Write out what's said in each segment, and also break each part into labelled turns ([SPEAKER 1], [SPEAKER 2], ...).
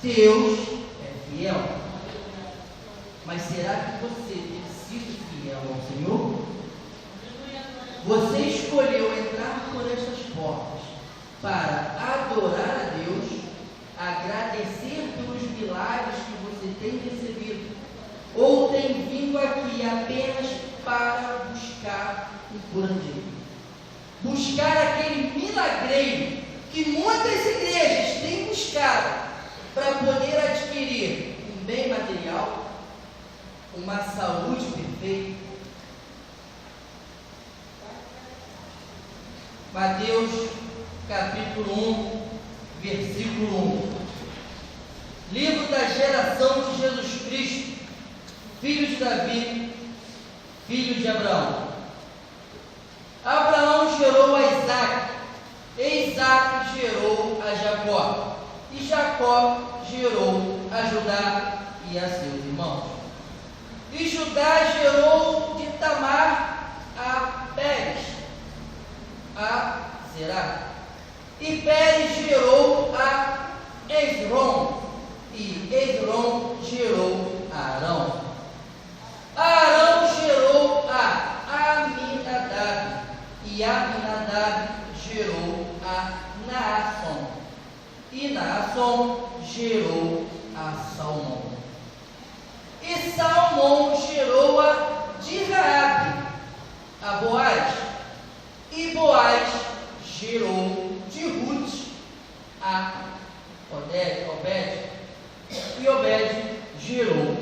[SPEAKER 1] Deus é fiel. Mas será que você tem sido fiel ao Senhor? Você escolheu entrar por estas portas para adorar a Deus, agradecer pelos milagres que você tem recebido, ou tem vindo aqui apenas para buscar um curandeiro? Buscar aquele milagreiro que muitas igrejas têm buscado para poder adquirir um bem material, uma saúde perfeita. Mateus capítulo 1, versículo 1. Livro da geração de Jesus Cristo, filho de Davi, filho de Abraão. Abraão gerou a Isaque, e Isaque gerou a Jacó, e Jacó gerou a Judá e a seus irmãos. E Judá gerou de Tamar a Pérez, a Zerá. E Pérez gerou a Esrom, e Esrom gerou a Arão. Arão gerou a Aminadab, e Aminadab gerou a Naasson, e Naasson gerou a Salmão. E Salmão gerou a Diraabe, a Boaz, e Boaz gerou de Ruth a Obed, e Obed gerou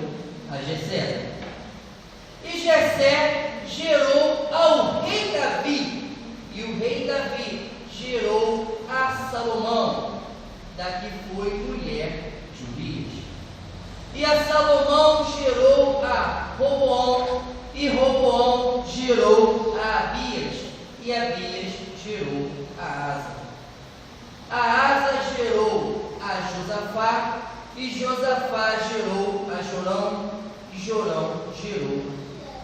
[SPEAKER 1] a Jessé. E Jessé gerou ao rei Davi, e o rei Davi gerou a Salomão, da que foi mulher de Urias. E a Salomão gerou a Roboão, e Roboão gerou a Abias, e Abias gerou a Asa. A Asa gerou a Josafá, e Josafá gerou a Jorão, e Jorão gerou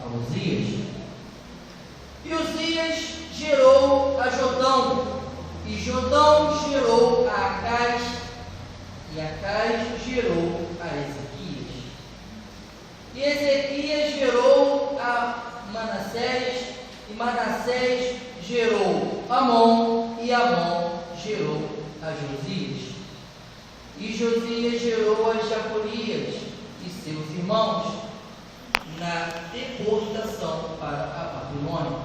[SPEAKER 1] a Uzias. E Uzias gerou a Jotão, e Jotão gerou a Acais, e Acais gerou a Ezequias. E Ezequias gerou a Manassés, e Manassés gerou Amon, e Amon gerou a Josias. E Josias gerou a Jaconias e seus irmãos na deportação para a Babilônia.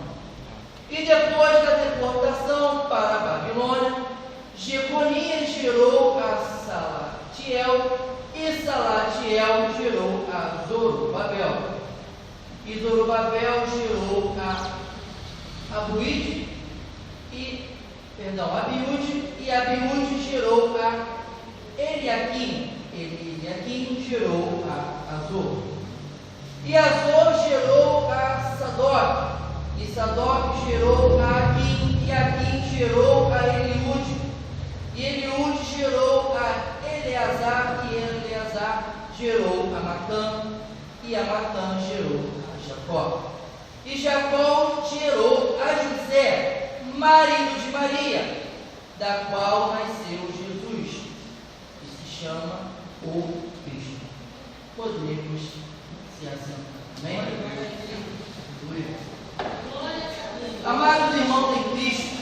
[SPEAKER 1] E depois da deportação para a Babilônia, Jeconias gerou a Salatiel, e Salatiel gerou a Zorobabel. E Zorobabel gerou a Abiúde, e Abiúde gerou a Eliaquim, e Eliaquim gerou a Azor. E Azor gerou a Sadoc, e Sadoc gerou a Aquim, e Aquim gerou a Eliúde, e Eliúde gerou a Eleazar, e Eleazar gerou a Matã, e a Matã gerou a Jacó. E Jacó gerou a José, marido de Maria, da qual nasceu Jesus, que se chama o Cristo. Podemos se assentar. Amém? Amados irmãos em Cristo,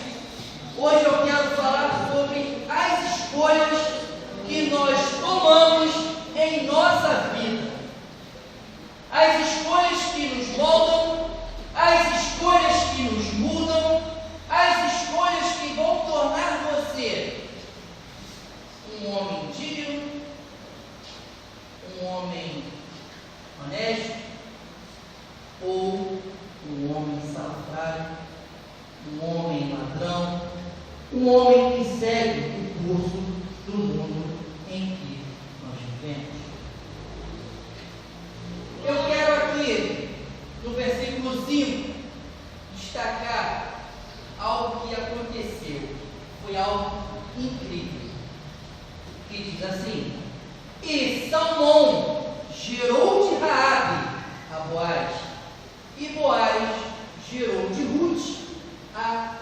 [SPEAKER 1] hoje eu quero falar sobre as escolhas que nós tomamos em nossa vida. As escolhas que nos moldam, as escolhas que nos mudam, as escolhas que vão tornar você um homem digno, um homem honesto, ou um homem salafrário, um homem ladrão, um homem que segue o curso do mundo em que nós vivemos. Eu quero aqui, no versículo 5, destacar algo que aconteceu, foi algo incrível, que diz assim: e Salmão gerou de Raabe a Boaz, e Boaz gerou de Ruth a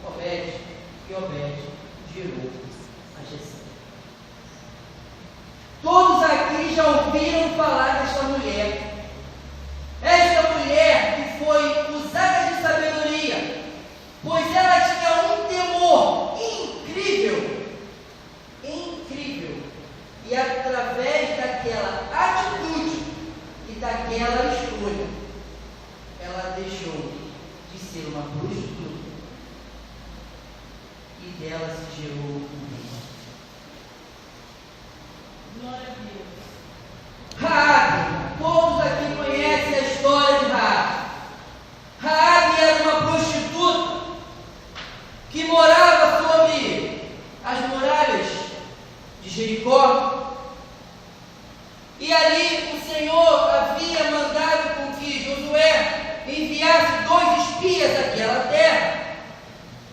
[SPEAKER 1] Obed, e Obed gerou a Jessé. dela se gerou um rei.
[SPEAKER 2] Glória a Deus.
[SPEAKER 1] Raabe, todos aqui conhecem a história de Raabe. Raabe era uma prostituta que morava sobre as muralhas de Jericó. E ali o Senhor havia mandado com que Josué enviasse 2 espias àquela terra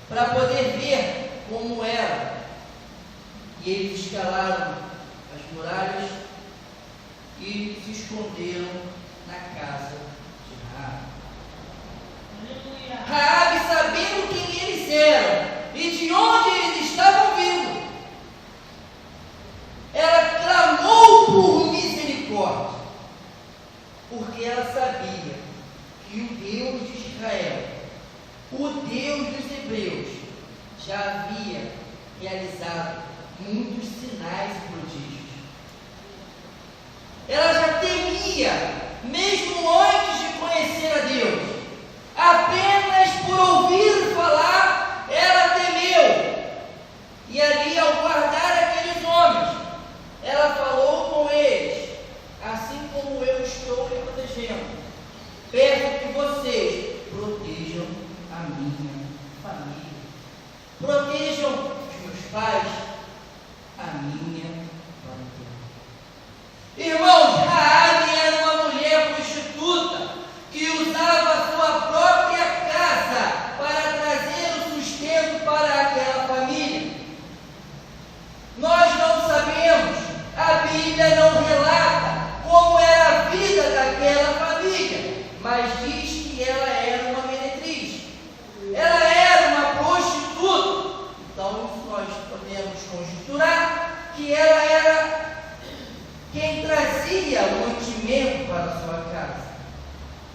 [SPEAKER 1] para poder ver como era. E eles escalaram as muralhas e se esconderam na casa de Raabe.
[SPEAKER 2] Aleluia.
[SPEAKER 1] Raabe, sabendo quem eles eram e de onde eles estavam vindo, ela clamou por misericórdia, porque ela sabia que o Deus de Israel, o Deus dos hebreus, já havia realizado muitos sinais e prodígios. Ela já temia, mesmo antes de conhecer a Deus. Apenas por ouvir falar, ela temeu. E ali, ao guardar aqueles homens, ela falou com eles: assim como eu estou lhe protegendo, peço que vocês protejam a minha família, protejam os meus pais, a minha família. Irmãos, Raabe era uma mulher prostituta que usava a sua própria casa para trazer o sustento para aquela família. Nós não sabemos, a Bíblia não relata como era a vida daquela família, mas diz que ela era uma meretriz, ela era uma prostituta. Então nós podemos conjecturar que ela era quem trazia o mantimento para a sua casa.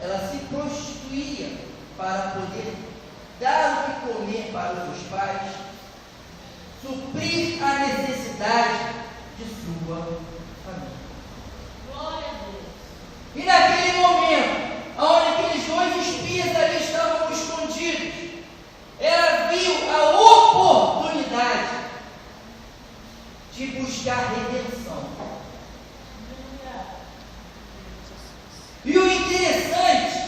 [SPEAKER 1] Ela se prostituía para poder dar o que comer para os seus pais, suprir a necessidade de sua família.
[SPEAKER 2] Glória a Deus.
[SPEAKER 1] E naquele momento, onde aqueles 2 espias ali estavam escondidos, ela viu a oportunidade de buscar redenção. E o interessante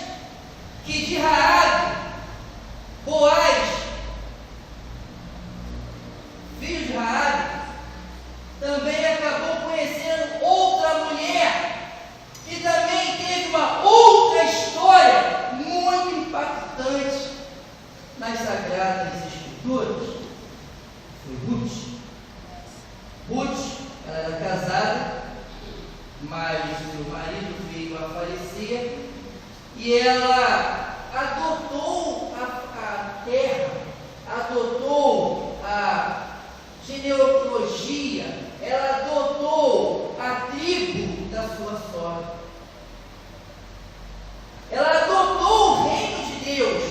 [SPEAKER 1] que de Raabe, Boaz, filho de Raabe, também acabou conhecendo outra mulher que também teve uma outra história muito impactante nas Sagradas Escrituras. Foi Ruth. Ruth, ela era casada, mas seu marido veio a falecer e ela adotou a terra, adotou a genealogia, ela adotou a tribo da sua sogra. Ela adotou o reino de Deus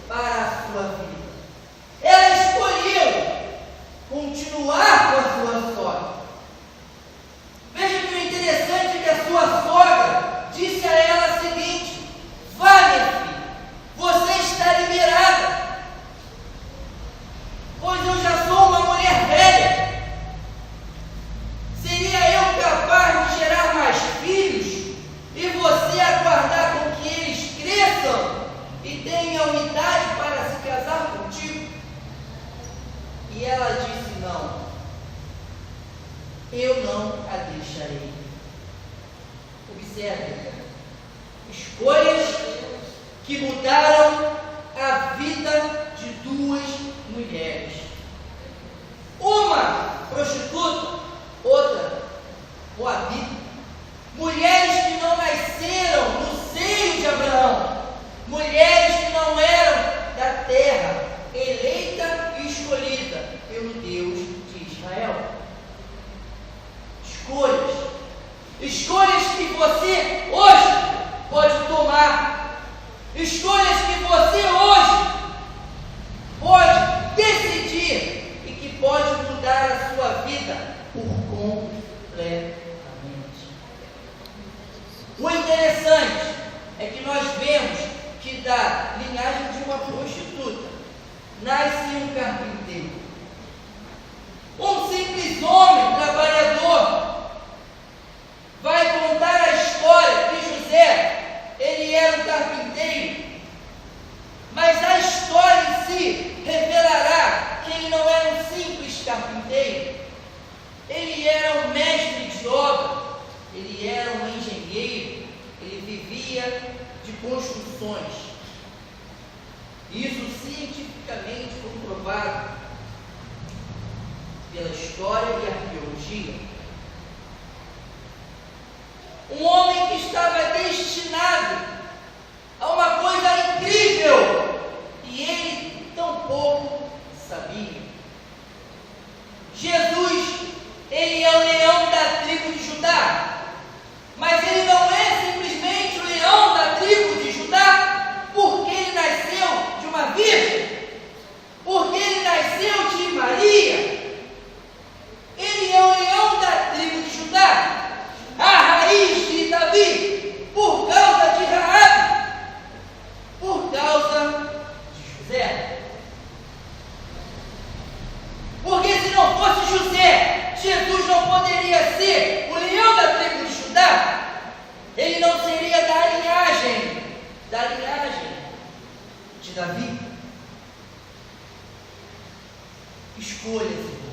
[SPEAKER 1] para a sua vida. Ela escolheu continuar com a sua sogra. Veja que o interessante é que a sua sogra disse a ela o seguinte: vá, minha filha, você está liberada, pois eu já sou uma mulher velha. Seria eu capaz de gerar mais filhos e você aguardar com que eles cresçam e tenham idade para se casar contigo? E ela disse: não, eu não a deixarei. Observe, escolhas que mudaram a vida de 2 mulheres. Uma prostituta, outra moabita. Mulheres que não nasceram no seio de Abraão, mulheres que não eram da terra, eleita e escolhida pelo Deus de Israel. Escolhas que você hoje pode tomar, escolhas que você hoje pode decidir e que pode mudar a sua vida por completamente. O interessante é que nós vemos que da linhagem de uma prostituta nasce um carpinteiro. simples homem, trabalhador, vai contar a história que José, ele era um carpinteiro, mas a história em si revelará que ele não era um simples carpinteiro, ele era um mestre de obra, ele era um engenheiro, ele vivia de construções. Isso cientificamente comprovado pela história e arqueologia. Um homem que estava destinado a uma coisa incrível e ele tampouco sabia. Jesus, ele é o leão da tribo de Judá, mas ele não é simplesmente o leão da tribo de Judá porque ele nasceu de uma virgem, porque ele nasceu de Maria. Ele é o leão da tribo de Judá, a raiz de Davi, por causa de Raabe, por causa de José. Porque se não fosse José, Jesus não poderia ser o leão da tribo de Judá. Ele não seria da linhagem de Davi. Escolhas, irmãos.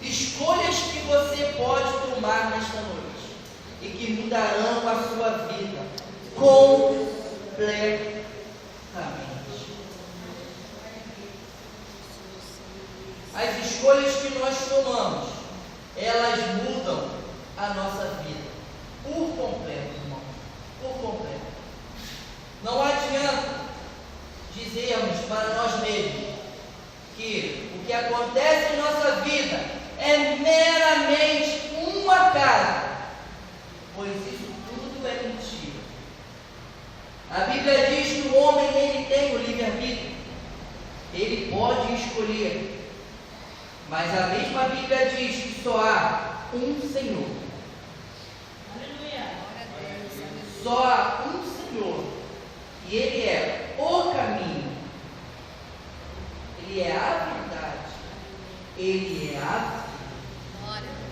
[SPEAKER 1] Escolhas que você pode tomar nesta noite e que mudarão a sua vida completamente. As escolhas que nós tomamos, elas mudam a nossa vida por completo, irmão, por completo. Não adianta dizermos para nós mesmos que o que acontece em nossa vida é meramente um acaso, pois isso tudo é mentira. A Bíblia diz que o homem, ele tem o livre-arbítrio, ele pode escolher, mas a mesma Bíblia diz que só há um Senhor.
[SPEAKER 2] Aleluia.
[SPEAKER 1] Só há um Senhor, e Ele é o caminho, Ele é a verdade, Ele é a vida.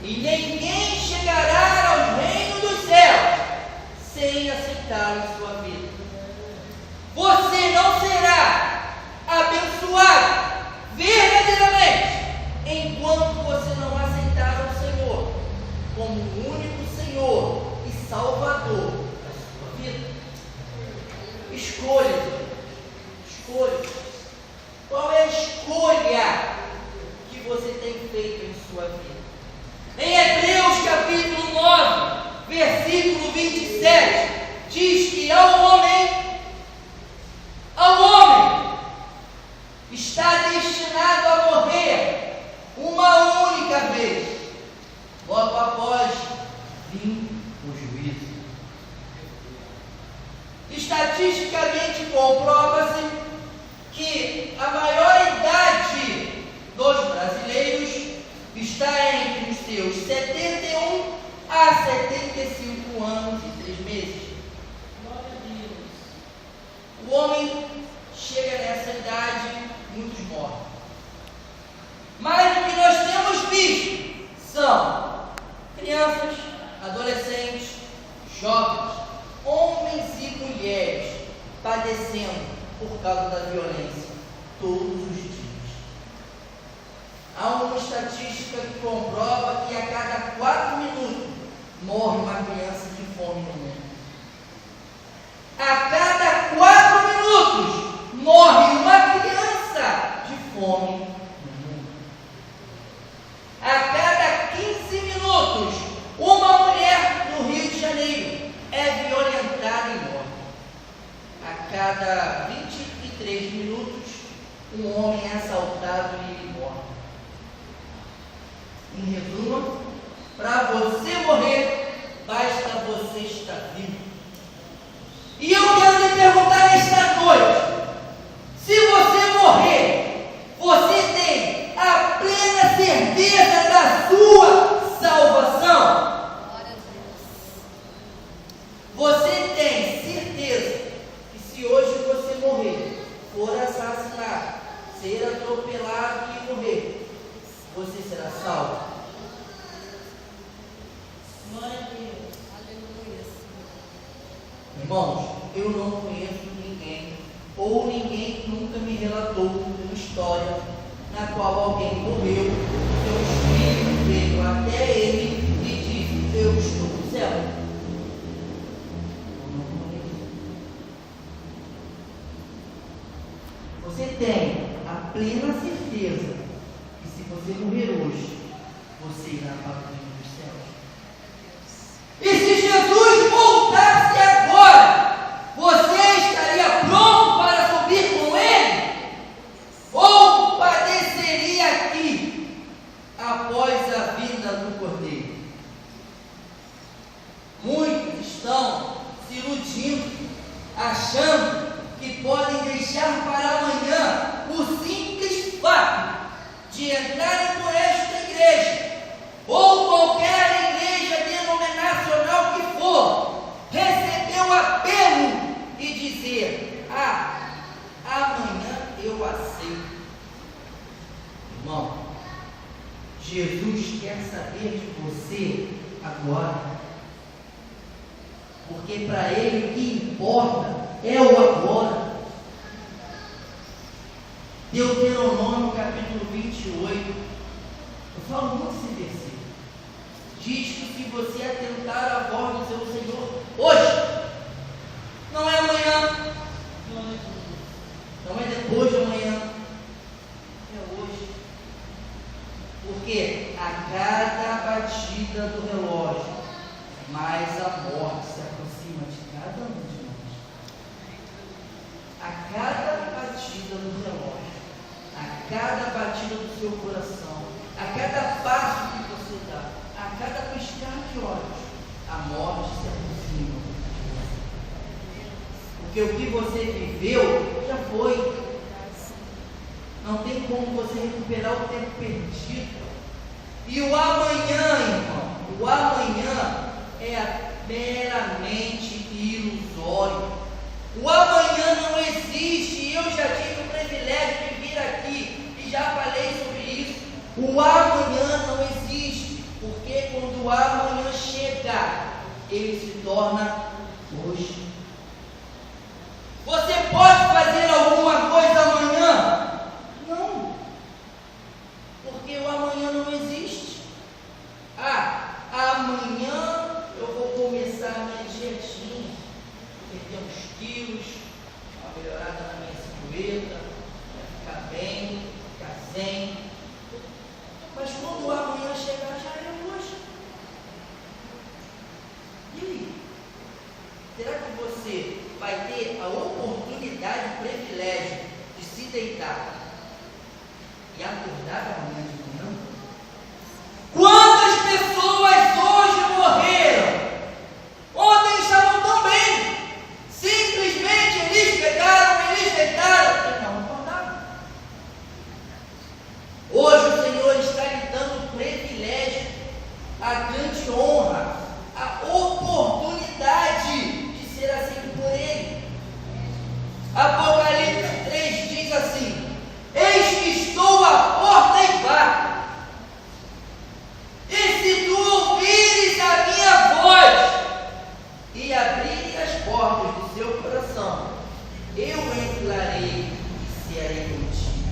[SPEAKER 1] E ninguém chegará ao reino dos céus sem aceitá-lo em sua vida. Você não será abençoado verdadeiramente enquanto você não aceitar o Senhor como o único Senhor e Salvador da sua vida. Escolha. Qual é a escolha que você tem feito em sua vida? Em Hebreus capítulo 9, versículo 27, diz que ao homem está destinado a morrer uma única vez, logo após vir o juízo. Estatisticamente comprova-se que a maior idade dos brasileiros está entre os seus 71 a 75 anos e 3 meses.
[SPEAKER 2] Glória a Deus.
[SPEAKER 1] O homem chega nessa idade, muitos morrem. Mas o que nós temos visto são crianças, adolescentes, jovens, homens e mulheres padecendo por causa da violência todos os dias. Há uma estatística que comprova que a cada 4 minutos morre uma criança de fome no mundo. A cada 4 minutos morre uma criança de fome no mundo. A cada 15 minutos, uma mulher no Rio de Janeiro é violentada e morre. A cada 23 minutos, um homem é assaltado e ele morre. Em resumo, para você morrer, basta você estar vivo. E eu quero lhe perguntar nesta noite: se você morrer, você tem a plena certeza da sua salvação? Você tem certeza que se hoje você morrer, for assassinado, ser atropelado e morrer, você será salvo?
[SPEAKER 2] Glória a Deus.
[SPEAKER 3] Aleluia.
[SPEAKER 1] Irmãos, eu não conheço ninguém, ou ninguém nunca me relatou uma história na qual alguém morreu, seu espírito veio até ele e disse: eu estou no céu. Eu não conheço. Você tem a plena certeza que se você morrer hoje, você irá para o reino dos céus. E se Jesus voltasse agora, você estaria pronto para subir com ele? Ou padeceria aqui após a vinda do Cordeiro? Muitos estão se iludindo, achando que podem deixar para amanhã o simples fato de entrarem por esta igreja, ou qualquer igreja denominacional que for, receber o apelo e dizer: amanhã eu aceito. Irmão, Jesus quer saber de você agora, porque para Ele o que importa é o agora. Deuteronômio capítulo 28, eu falo muito esse versículo, diz que se você atentar à voz do seu Senhor hoje, não é amanhã, não é depois de amanhã, é hoje. Porque a cada batida do relógio, mais a morte se aproxima de cada um de nós. A cada batida do relógio, a cada batida do seu coração, a cada passo que você dá, a cada piscar de olhos, a morte se aproxima de você. Porque o que você viveu já foi. Não tem como você recuperar o tempo perdido. E o amanhã, irmão, o amanhã é meramente ilusório. O amanhã não existe. E eu já tive o privilégio de vir aqui e já falei sobre isso. O amanhã não existe, porque quando o amanhã chegar, ele se torna hoje. Você pode fazer alguma coisa amanhã? Não, porque o amanhã não existe. Amanhã eu vou começar a minha dietinha, perder uns quilos, uma melhorada na minha silhueta, ficar bem, ficar zen. Mas quando o amanhã chegar, já é hoje. E aí? Será que você vai ter a oportunidade, o privilégio de se deitar e acordar amanhã de manhã? Quantas pessoas hoje morreram? Ontem estavam tão bem, simplesmente eles pegaram e não acordaram. Hoje o Senhor está lhe dando o privilégio, a grande honra, a oportunidade de ser aceito por Ele. Apocalipse 3 diz assim: eis que estou à porta e bato. E se tu ouvires a minha voz e abrires as portas do seu coração, eu entrarei e serei contigo.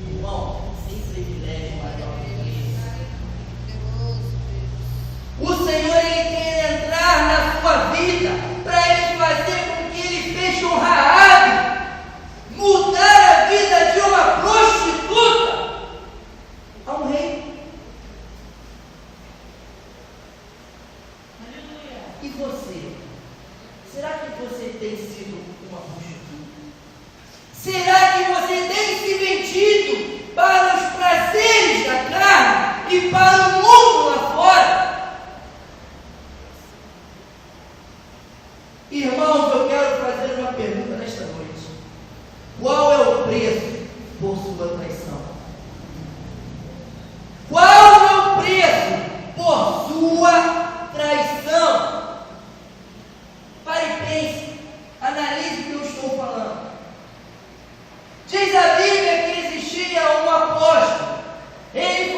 [SPEAKER 1] Irmão, sem privilégio maior que esse. O Senhor, Ele quer entrar na sua vida para Ele fazer com que Ele fez com Raabe, mudar a vida de uma prostituta a um rei. E você? Será que você tem sido uma prostituta? Será que você tem se vendido para os prazeres da carne e para o mundo lá fora? Irmãos, eu quero fazer uma pergunta nesta noite. Qual é o preço por sua traição? Qual é o preço por sua traição? Pare e pense, analise o que eu estou falando. Diz a Bíblia que existia um apóstolo. Ele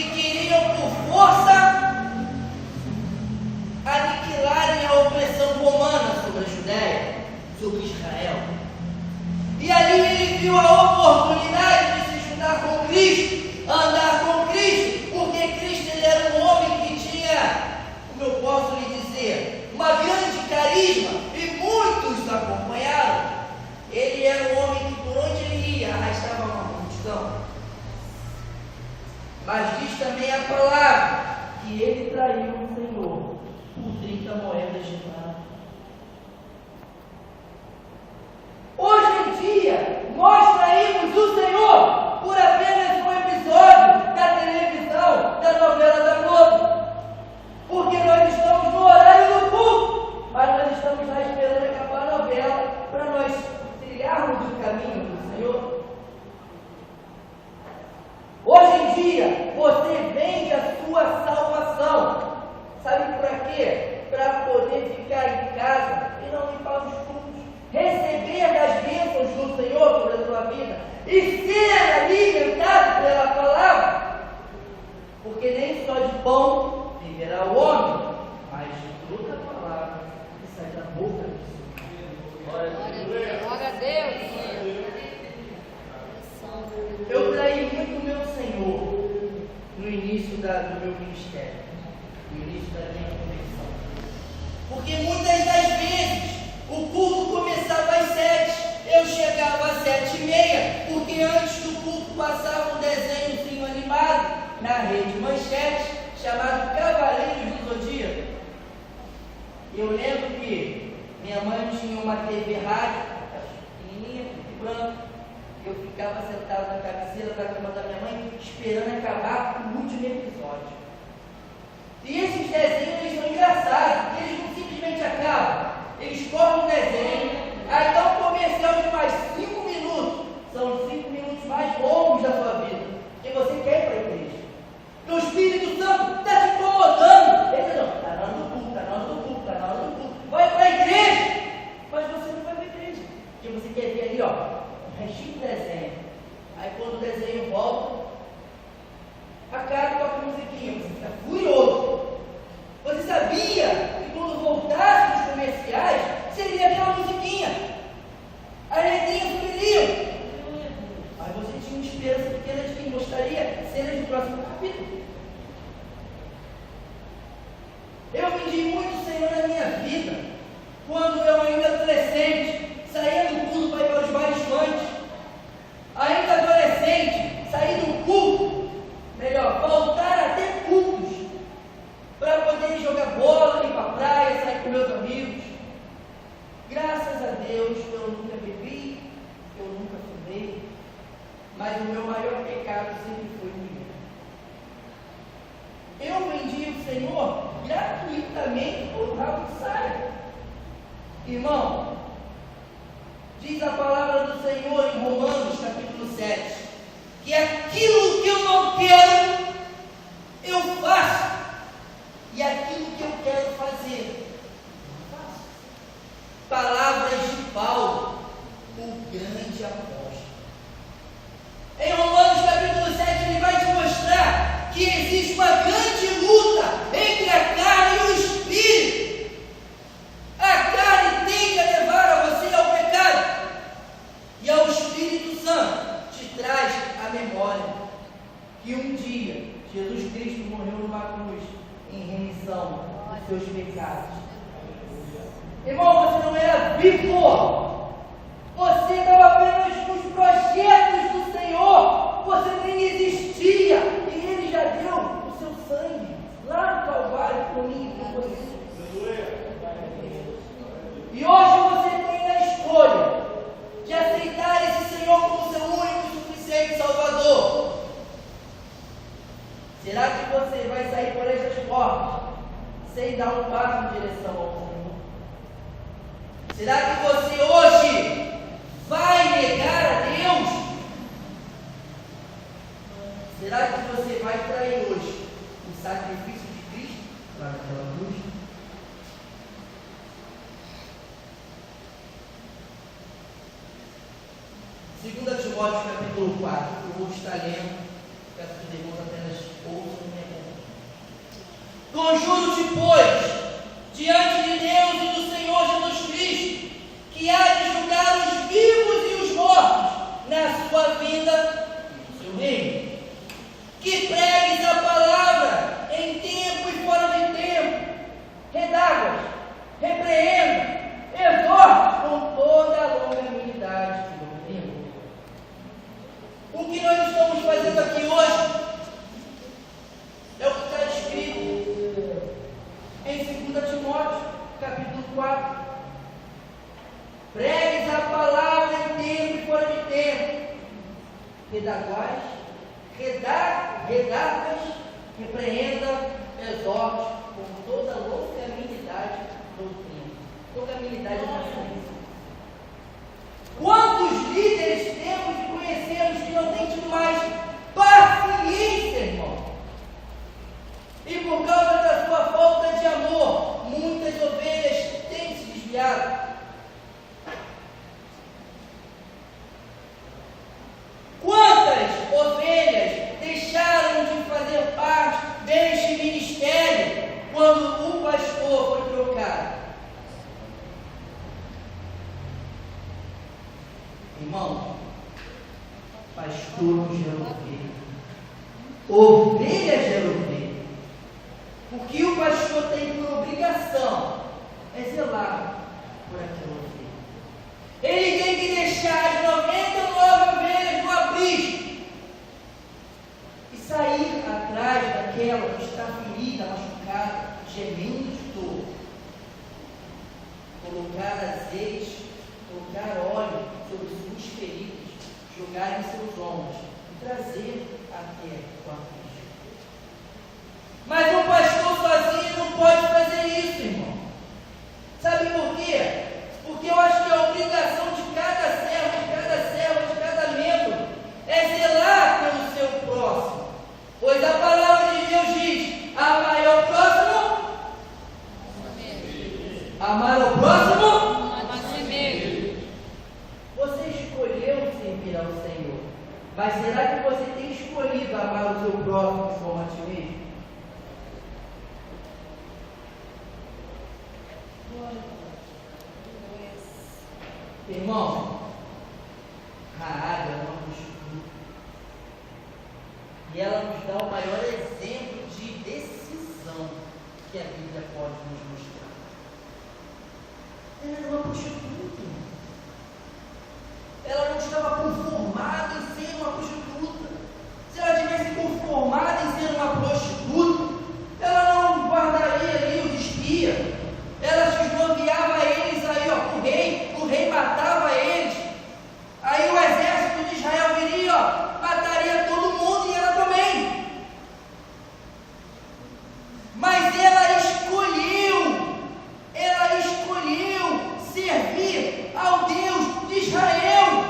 [SPEAKER 1] que queriam por força aniquilarem a opressão romana sobre a Judéia, sobre Israel. E ali ele viu a oportunidade de se juntar com Cristo, andar com Cristo, porque Cristo ele era um homem que tinha, como eu posso lhe dizer, uma grande carisma, e muitos o acompanharam. Ele era um homem que por onde ele ia arrastava uma multidão. Mas diz também a palavra que ele traiu o Senhor por 30 moedas de prata. Hoje em dia, nós traímos o Senhor por apenas um episódio da televisão, da novela da Globo. Porque nós estamos no horário do culto, mas nós estamos lá esperando acabar a novela para nós trilharmos o caminho do Senhor. Hoje em dia, você vende a sua salvação. Sabe para quê? Para poder ficar em casa e não ir para os cultos, receber as bênçãos do Senhor sobre a sua vida e ser alimentado pela palavra. Porque nem só de pão viverá o homem, mas de toda a palavra que sai da boca do Senhor.
[SPEAKER 3] Glória a Deus.
[SPEAKER 1] Eu traí muito o meu Senhor no início do meu ministério, no início da minha conversão. Porque muitas das vezes o culto começava às 7, eu chegava às 7h30, porque antes do culto passava um desenhozinho animado na Rede Manchete, chamado Cavaleiros do Zodíaco. Eu lembro que minha mãe tinha uma TV rádio, pequenininha, branca. Eu ficava sentado na cabeceira da cama da minha mãe, esperando acabar o último episódio. E esses desenhos, eles são engraçados, porque eles não simplesmente acabam. Eles cortam o desenho, aí dá um comercial de mais 5 minutos. São os 5 minutos mais longos da sua vida, que você quer ir para a igreja. Porque o Espírito Santo está te incomodando. Ele não, está na hora do culto, está na hora do culto, está na hora do culto. Vai para a igreja, mas você não vai para a igreja. Porque você quer ver ali, ó, restinho do desenho. Aí quando o desenho volta, a cara toca a musiquinha, você fica furioso. Você sabia que quando voltasse os comerciais, seria aquela musiquinha. As letrinhas sumiriam. Mas você tinha uma esperança pequena de quem gostaria cenas do próximo capítulo. Eu pedi muito Senhor na minha vida, quando eu ainda adolescente, saía do culto para ir para os bares funks. Ainda adolescente, sair do culto, melhor, voltar a ter cultos, para poder jogar bola, ir para a praia, sair com meus amigos. Graças a Deus, eu nunca bebi, eu nunca fumei, mas o meu maior pecado sempre foi minha. Eu vendi o Senhor gratuitamente por rabo de saia. Irmão, diz a palavra do Senhor em Romanos capítulo 7, que aquilo que eu não quero, eu faço, e aquilo que eu quero fazer, eu faço. Palavras de Paulo, o grande apóstolo. Em Romanos capítulo 7, ele vai te mostrar que existe uma grande luta entre a carne e o espírito. A carne tende a levar a você ao pecado, e ao Espírito Santo te traz a memória que um dia Jesus Cristo morreu numa cruz em remissão dos seus pecados. Irmão, você não era vivo, você estava apenas nos projetos do Senhor, você nem existia, e Ele já deu o seu sangue lá no Calvário por mim e por você. E hoje você tem a escolha de aceitar esse Senhor como seu único e suficiente Salvador. Será que você vai sair por estas portas sem dar um passo em direção ao Senhor? Será que você hoje vai negar a Deus? Será que você vai trair hoje o sacrifício de Cristo para aquela cruz? Segunda Timóteo capítulo 4, eu vou estar lendo, peço que os irmãos apenas ouçam Conjuro-te, pois, diante de Deus e do Senhor Jesus Cristo, que há de julgar os vivos e os mortos na sua vida e no seu reino. Que pregues a palavra em tempo e fora de tempo, redagas, repreenda, exorte com toda a longanimidade e doutrina. O que nós estamos fazendo aqui hoje é o que está escrito em 2 Timóteo, capítulo 4. Pregues a palavra em tempo e fora de tempo, redagas, repreenda, exorte com toda longanimidade e doutrina. Longanimidade na ciência. Quantos líderes temos e conhecemos que não têm tido mais paciência, irmão? E por causa da sua falta de amor, muitas ovelhas têm se desviado. Quantas ovelhas deixaram de fazer parte deste ministério quando o pastor foi trocado? Irmão, pastor não gera ovelha. Ovelha gera ovelha. O que o pastor tem por obrigação é zelar por aquela ovelha. Ele tem que deixar as 99 ovelhas no aprisco e sair atrás daquela que está ferida, machucada, gemendo de dor. Colocar azeite, colocar óleo sobre suas feridas, jogar em seus ombros e trazer até o aprisco. Mas um pastor sozinho não pode fazer isso, irmão. Sabe por quê? Porque eu acho que a obrigação de cada servo, de cada membro, é zelar pelo seu próximo. Pois a palavra de Deus diz: amar ao próximo, amar ao próximo, a si mesmo. Você escolheu servir ao Senhor, mas será que você tem escolhido amar o seu próximo como a ti mesmo? Irmão, a água é uma prostituta e ela nos dá o maior exemplo de decisão que a Bíblia pode nos mostrar. Ela era uma prostituta. Ela não estava conformada em ser uma prostituta. Se ela tivesse conformada em ser uma prostituta, ela não guardaria ali os espias. Ela se esnoviava eles aí, ó, o rei matava eles. Aí o exército de Israel viria, ó, mataria todo mundo e ela também. Mas ela escolheu servir ao Deus de Israel.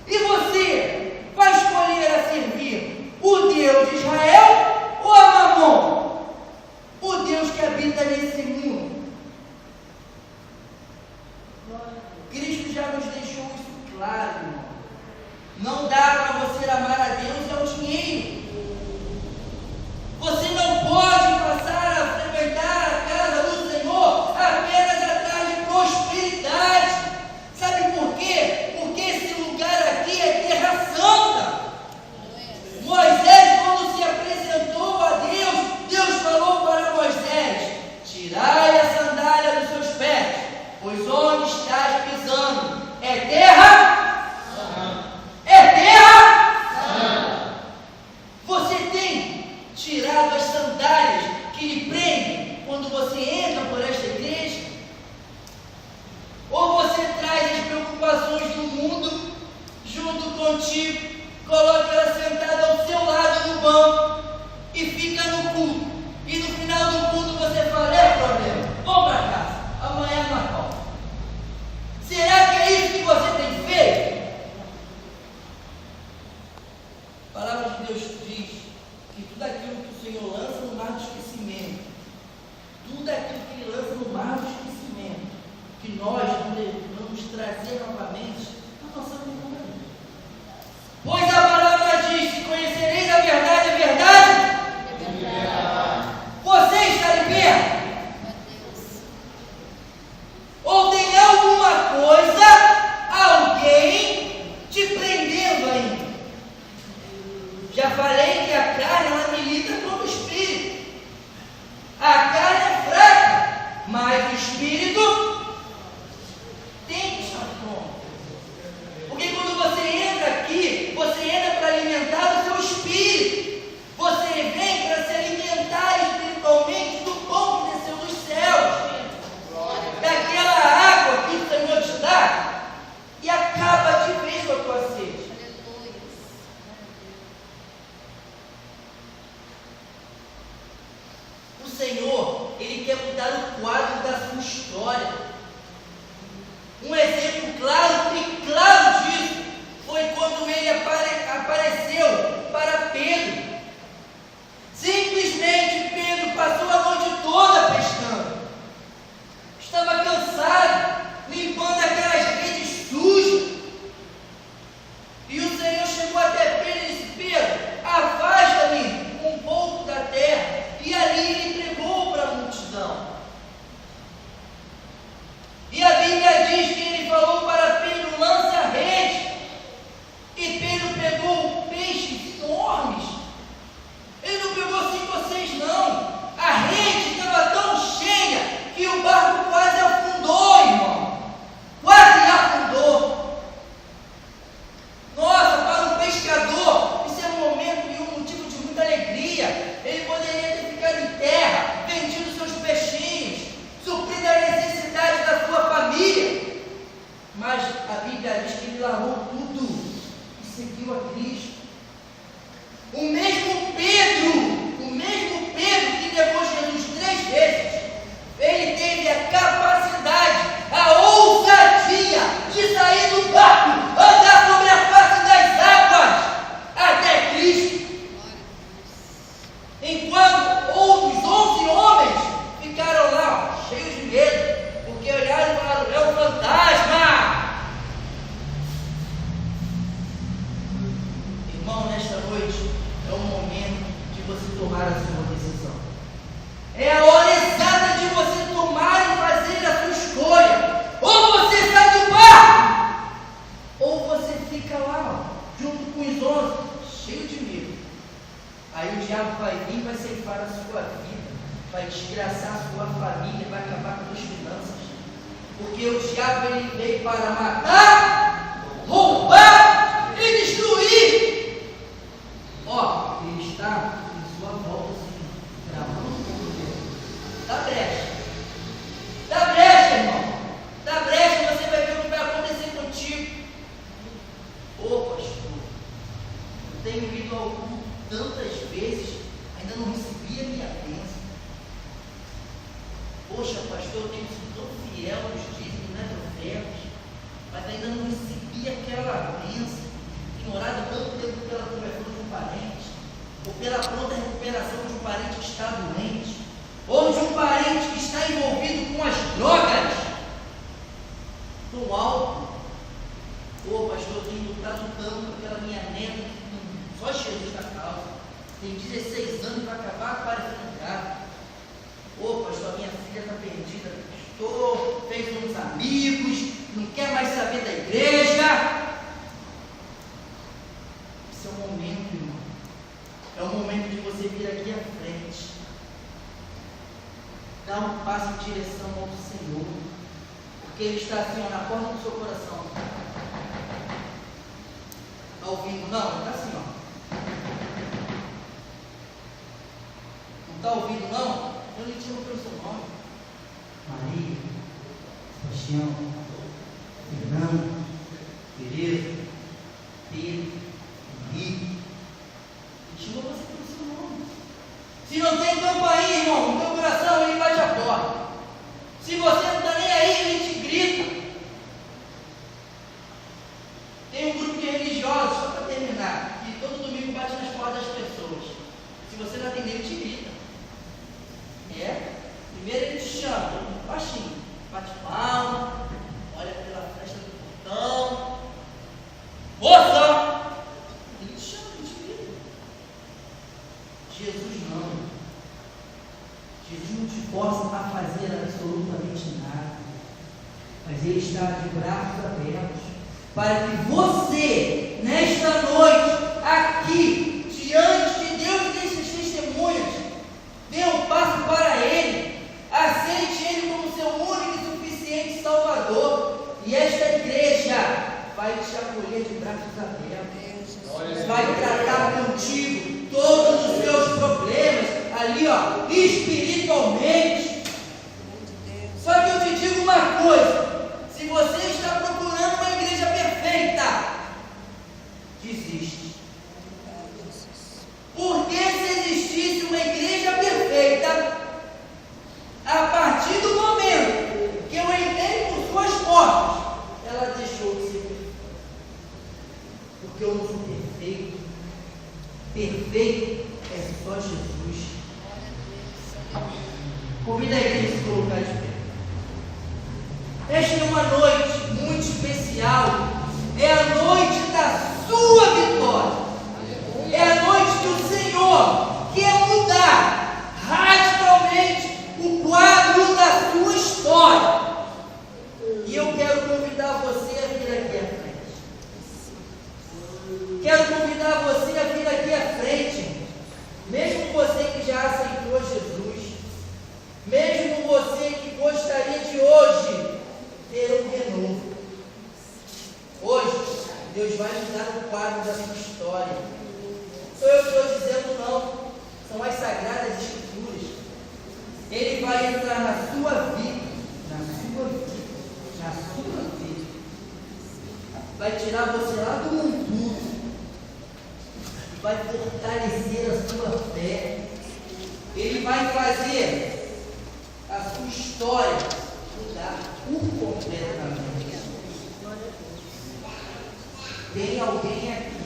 [SPEAKER 1] E você vai escolher a servir o Deus de Israel ou a Mamon? O Deus que habita nesse mundo. Cristo já nos deixou isso claro, irmão. Não dá para você amar a Deus e ao dinheiro. Você não pode passar a frequentar a casa do Senhor apenas atrás de prosperidade. Sabe por quê? Porque esse lugar aqui é terra santa. Moisés, quando se apresentou a Deus, Deus falou para Moisés: tirai a sandália dos seus pés, pois onde estás pisando é terra santa. É terra santa. Você tem tirado as sandálias que lhe prendem quando você entra por esta igreja? Ou você traz as preocupações do mundo junto contigo, coloca ela sentada ao seu lado no banco e fica no culto, e no final do culto você fala: é problema, vamos para casa, amanhã nós voltamos. Será que é isso que você tem feito? A palavra de Deus diz que tudo aquilo que o Senhor lança no mar do esquecimento, tudo aquilo que Ele lança no mar do esquecimento, que nós não devemos trazer novamente a nossa memória. Pois a palavra diz: se conhecereis a verdade, O Senhor, Ele quer mudar o quadro da sua história. Um exemplo claro e claro disso foi quando Ele apareceu para Pedro. Simplesmente Pedro passou a noite toda pescando. Estava cansado, limpando aquelas redes sujas. E o Senhor chegou até Pedro e disse: Pedro, afasta-me um pouco da terra. E ali Ele entregou para a multidão. E a Bíblia diz que Ele falou para Pedro: lance a rede. E Pedro pegou peixes enormes. Ele não pegou 5 ou 6 não. A rede estava tão cheia que o barco quase afundou, irmão. Quase afundou. Nossa, para um pescador, isso é um momento e um motivo de muita alegria. Ele poderia ter ficado em terra, vendido seus peixinhos, suprindo a necessidade da sua família. Mas a Bíblia diz que ele largou tudo e seguiu a Cristo. O mesmo Pedro que negou Jesus 3 vezes, ele teve a capacidade, a ousadia de sair do barco, andar sobre a face das águas até Cristo. Enquanto outros 11 homens ficaram lá cheios de medo, porque olharam e falaram: é um fantasma. Irmão, nesta noite é o momento de você tomar a sua decisão. É a hora exata de você tomar e fazer a sua escolha. Ou você sai do barco, ou você fica lá, junto com os 11, cheio de medo. Aí o diabo vai vir, vai ceifar a sua vida, vai desgraçar a sua família, vai acabar com as finanças. Porque o diabo, ele veio para matar, roubar e destruir. Ó, ele está em sua volta, assim, travando todo mundo. Dá brecha. Dá brecha, irmão. Dá brecha, você vai ver o que vai acontecer contigo. Ô, pastor, eu tenho ido ao culto tantas vezes, ainda não recebi a minha bênção. Poxa, pastor, eu tenho sido tão fiel aos dízimos, né, troféus, mas ainda não recebi aquela bênção. Tenho orado tanto tempo pela conversão de um parente, ou pela pronta recuperação de um parente que está doente, ou de um parente que está envolvido com as drogas, com álcool. Ô, pastor, eu tenho lutado tanto pela minha neta, só Jesus da causa, tem 16 anos e vai acabar aparecendo gato. Ô, pastor, a minha filha está perdida, pastor, fez uns amigos, não quer mais saber da igreja. Esse é o momento, irmão. É o momento de você vir aqui à frente, dar um passo em direção ao Senhor, porque Ele está assim, ó, na porta do seu coração. Está ouvindo? Não, Ele está assim, ó. Não está ouvindo, não? Eu lhe chamo pelo seu nome. Maria, Sebastião, Fernando, Tereza, Pedro, Henrique. Ele chamou você pelo seu nome. Se não tem campainha, irmão, no teu coração, Ele bate a porta. Se você não está nem aí, Ele te grita. Tem um grupo de religiosos, só para terminar, que todo domingo bate nas portas das pessoas. Se você não atender, Ele te grita. Primeiro Ele te chama, baixinho, bate palma, olha pela fresta do portão. Moça! Ele te chama, Ele te grita. Jesus não. Jesus não te força a fazer absolutamente nada, mas Ele está de braços abertos para que você, nesta noite, aqui, diante de Deus e desses testemunhas, dê um passo para Ele, aceite Ele como seu único e suficiente Salvador, e esta igreja vai te acolher de braços abertos, vai tratar contigo todos os seus problemas, ali ó, espiritualmente. Só que eu te digo uma coisa: se você está procurando uma igreja perfeita, desiste. Porque se existisse uma igreja perfeita, Jesus. Convida a igreja a se colocar de pé. Esta é uma noite muito especial. É a noite da sua vitória. É a noite que o Senhor quer mudar radicalmente o quadro da sua história. E eu quero convidar você a vir aqui à frente. Quero convidar você a vir aqui à frente. Mesmo você que já aceitou Jesus, mesmo você que gostaria de hoje ter um renovo. Hoje, Deus vai mudar o quadro da sua história. Sou eu que estou dizendo, não. São as Sagradas Escrituras. Ele vai entrar na sua vida, na sua vida, na sua vida. Vai tirar você lá do mundo. Vai fortalecer a sua fé. Ele vai fazer a sua história mudar completamente. Tem alguém aqui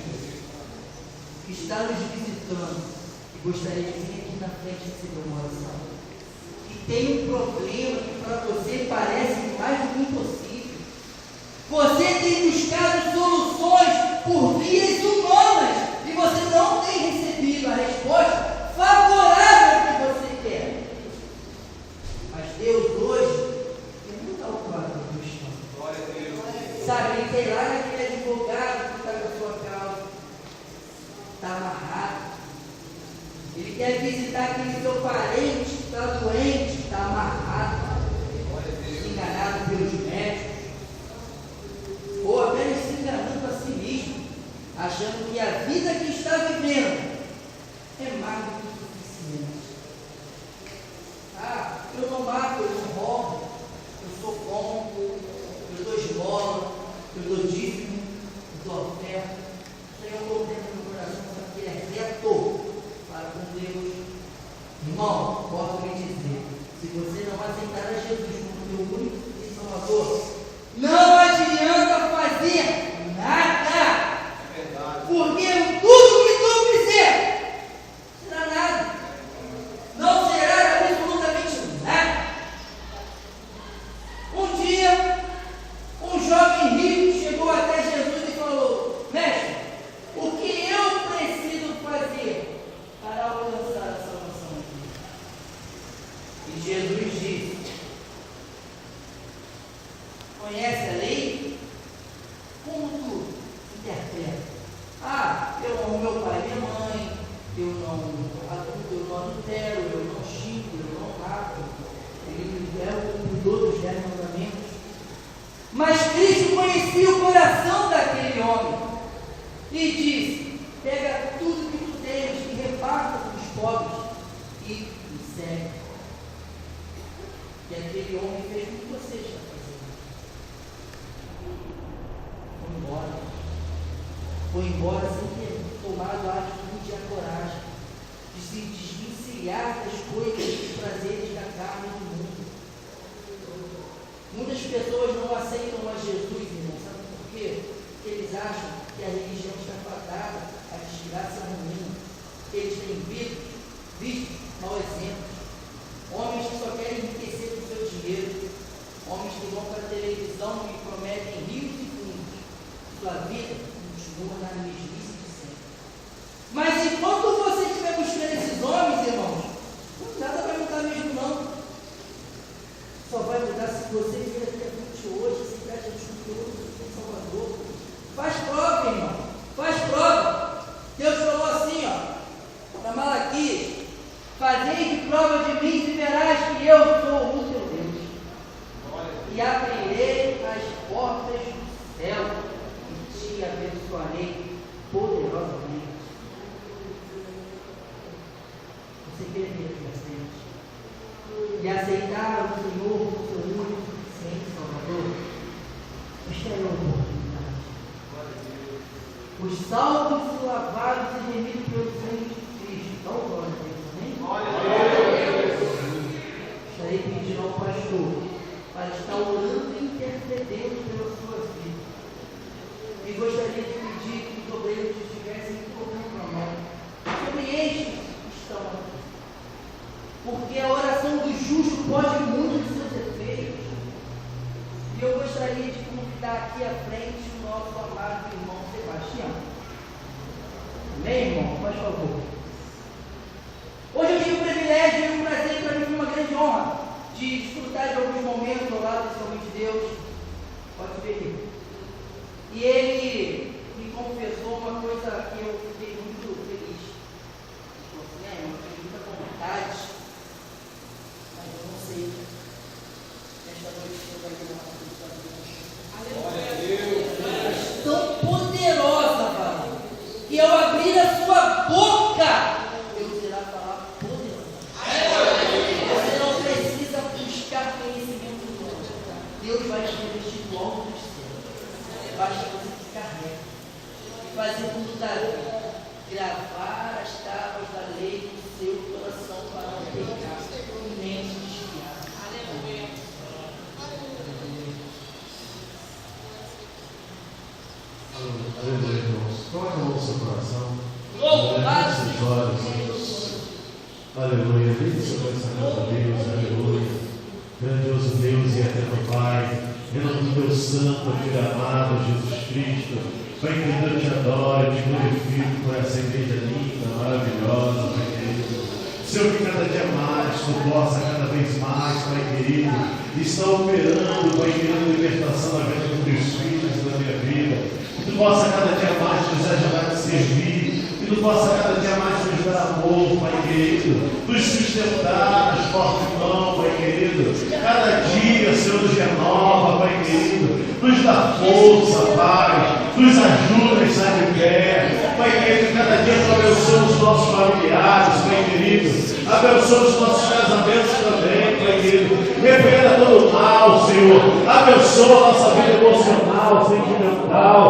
[SPEAKER 1] que está nos visitando e gostaria de vir aqui na frente receber uma oração, que tem um problema que para você parece mais do que impossível. Você tem buscado soluções por vias humanas e você não tem recebido a resposta favorável que você quer. Mas Deus hoje quer mudar o quadro do chão. Sabe, ele tem lá naquele advogado que está com a sua causa, está amarrado. Ele quer visitar aquele seu parente que está doente, está amarrado, enganado pelos médicos, ou apenas se enganando a si mesmo, achando que a vida que está vivendo é mais do que suficiente. Ah, eu não mato, eu não roubo, eu sou bom, eu dou esmola, eu dou dízimo, eu dou oferta. Senhor, eu vou dentro do meu coração, sabe que ele é reto para com Deus. Irmão, posso lhe dizer, se você não aceitar a Jesus como teu único e Salvador, não adianta fazer nada. É verdade. Porque tudo que tu fizer será nada. Não será absolutamente nada. Um dia, um jovem rico chegou até Jesus e falou: Mestre, o que eu preciso fazer para alcançar a salvação aqui? E Jesus disse: conhece a lei? Como tu interpreta? Ah, eu amo meu pai e minha mãe, eu não adultero, eu não xingo, eu não mato, eu cumpridor dos 10 mandamentos. Mas Cristo conhecia o coração daquele homem e disse: pega tudo que tu tens e reparta com os pobres e me segue. E aquele homem fez o que você está fazendo. Foi embora sem ter tomado a atitude e a coragem de se desvencilhar das coisas, dos prazeres da carne e do mundo. Muitas pessoas não aceitam a Jesus, irmão, sabe por quê? Porque eles acham que a religião está fatada à desgraça ruim. Eles têm visto mau exemplos. Homens que só querem enriquecer com seu dinheiro. Homens que vão para a televisão e prometem rios e fundos. Sua vida continua na mesmice de sempre. Mas enquanto você estiver buscando esses homens, irmãos, nada vai mudar mesmo não. Só vai mudar se você vir aqui à frente hoje, aceitar Jesus como seu Salvador. Faz prova, irmão. Faz prova. Deus falou assim, na Malaquias: fazei de prova de mim e verás que eu sou o teu Deus. E abrirei as portas do céu e te abençoarei poderosamente. Você quer vir aqui à frente e aceitar o Senhor como seu único e suficiente Salvador? Esta é a oportunidade. Os salvos e lavados e remidos pelo sangue de Cristo. Dá uma glória a Deus, amém? Glória a Deus. Estarei pedindo ao pastor para estar orando e intercedendo pela sua vida. E gostaria de pedir que os obreiros estivessem colocando a mão sobre estes que estão aqui. porque a oração do justo pode muito dos seus efeitos. E eu gostaria de convidar aqui à frente o nosso amado irmão Sebastião. Amém, irmão? Por favor. Hoje eu tive o privilégio e o prazer, para mim foi uma grande honra de desfrutar de alguns momentos ao lado pessoalmente de Deus. Pode ver aqui. E ele me confessou uma coisa que eu fiquei muito feliz. Ele falou assim, eu tenho muita vontade, mas eu não sei. Nesta noite eu vai ter uma coisa tão poderosa, Pai, que ao abrir a sua boca, Deus irá falar poderosamente. Você não precisa buscar conhecimento do outro. Deus vai te revestir do alto dos céus. Basta você ficar reto e fazer como Davi, gravar as tábuas da lei no seu coração para não pecar e nem se desviar. Aleluia.
[SPEAKER 3] Aleluia, irmãos. Coloca a mão no seu coração.
[SPEAKER 1] Louvado
[SPEAKER 3] seus olhos. Aleluia. Bendito seja essa casa, Deus. Aleluia. Grandioso Deus e eterno Pai. Em nome do Deus Santo, Filho amado, Jesus Cristo. Pai querido, eu te adoro, eu te glorifico por essa igreja linda, maravilhosa, Pai querido. Senhor, que cada dia mais tu possa, cada vez mais, Pai querido, estar operando, Pai querido, libertação na vida dos teus filhos e na minha vida. Que tu possa cada dia mais nos ajudar a te servir. Que tu possa cada dia mais nos dar amor, Pai querido. Nos sustentar, nos fortes mãos, Pai querido. Cada dia, Senhor, nos renova, Pai querido. Nos dá força, Pai. Nos ajuda a estar de pé. Pai querido, cada dia tu abençoa os nossos familiares, Pai querido. Abençoa os nossos casamentos também, Pai querido. Repreenda todo o mal, Senhor. Abençoa a nossa vida emocional, sentimental.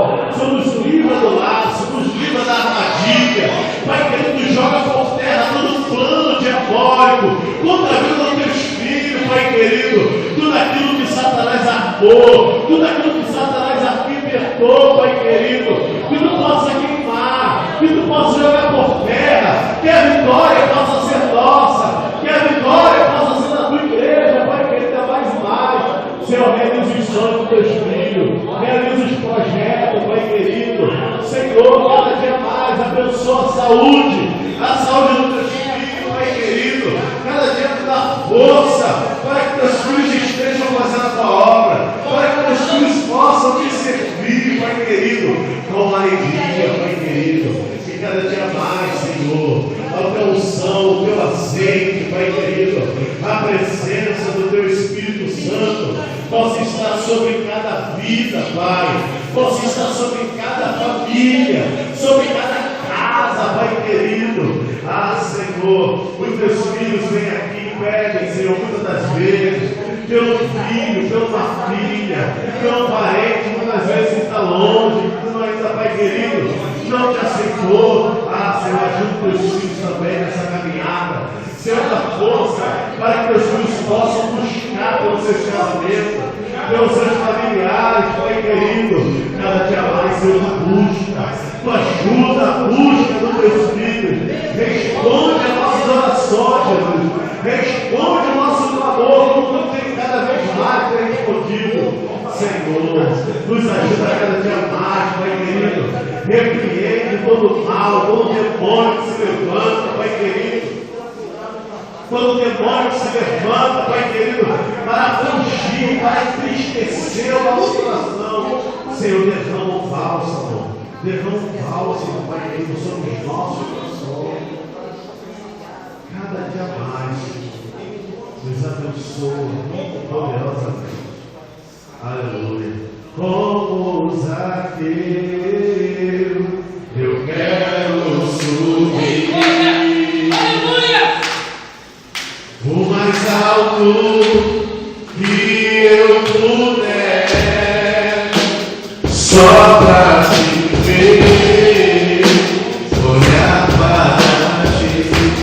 [SPEAKER 3] Nos livra do laço, nos livra da armadilha. Pai querido, nos joga por terra todo plano diabólico contra a vida dos teus filhos, Pai querido. Tudo aquilo que Satanás armou, tudo aquilo que Satanás arquitetou, Pai querido, que tu possa queimar, que tu possa jogar por terra, que a vitória possa ser nossa, que a vitória possa ser da tua igreja, Pai querido, mais e mais. Senhor, realiza os sonhos dos teus filhos, realiza os projetos, Pai querido. Senhor, cada dia mais abençoa a saúde dos teus filhos, Pai querido. Cada dia tu dá força para que teus filhos estejam fazendo a tua obra, para que teus filhos possam te servir, Pai querido, com alegria, Pai querido. E cada dia mais, Senhor, a tua unção, o teu azeite, Pai querido, a presença do teu Espírito Santo possa estar sobre cada vida, Pai, possa estar sobre cada família, sobre cada casa, Pai querido. Ah, Senhor, os teus filhos vêm aqui e pedem, Senhor, muitas das vezes, pelo filho, pela uma filha, pelo parente, muitas vezes que está longe, que não ainda, Pai querido, não te aceitou. Ah, Senhor, ajuda teus filhos também nessa caminhada. Senhor, dá força para que teus filhos possam buscar pelos seus casamentos, pelos seus familiares, Pai querido. Cada dia mais, Senhor, tu busca, tu ajuda a busca dos teus filhos. Responde as nossas orações, Jesus. Responde o nosso clamor, como tu tem cada vez mais tem respondido. Senhor, nos ajuda cada dia mais, Pai querido. Repreende todo mal, todo demônio que se levanta, Pai querido. Todo demônio que se levanta, Pai querido, para fugir, para entristecer o nosso coração. Senhor, derrama um bálsamo, derrama um bálsamo, Pai querido, sobre os nossos corações. Cada dia mais, nos abençoa poderosamente. Aleluia. Como Zaqueu, eu quero subir.
[SPEAKER 1] Aleluia!
[SPEAKER 3] O mais alto que eu puder, só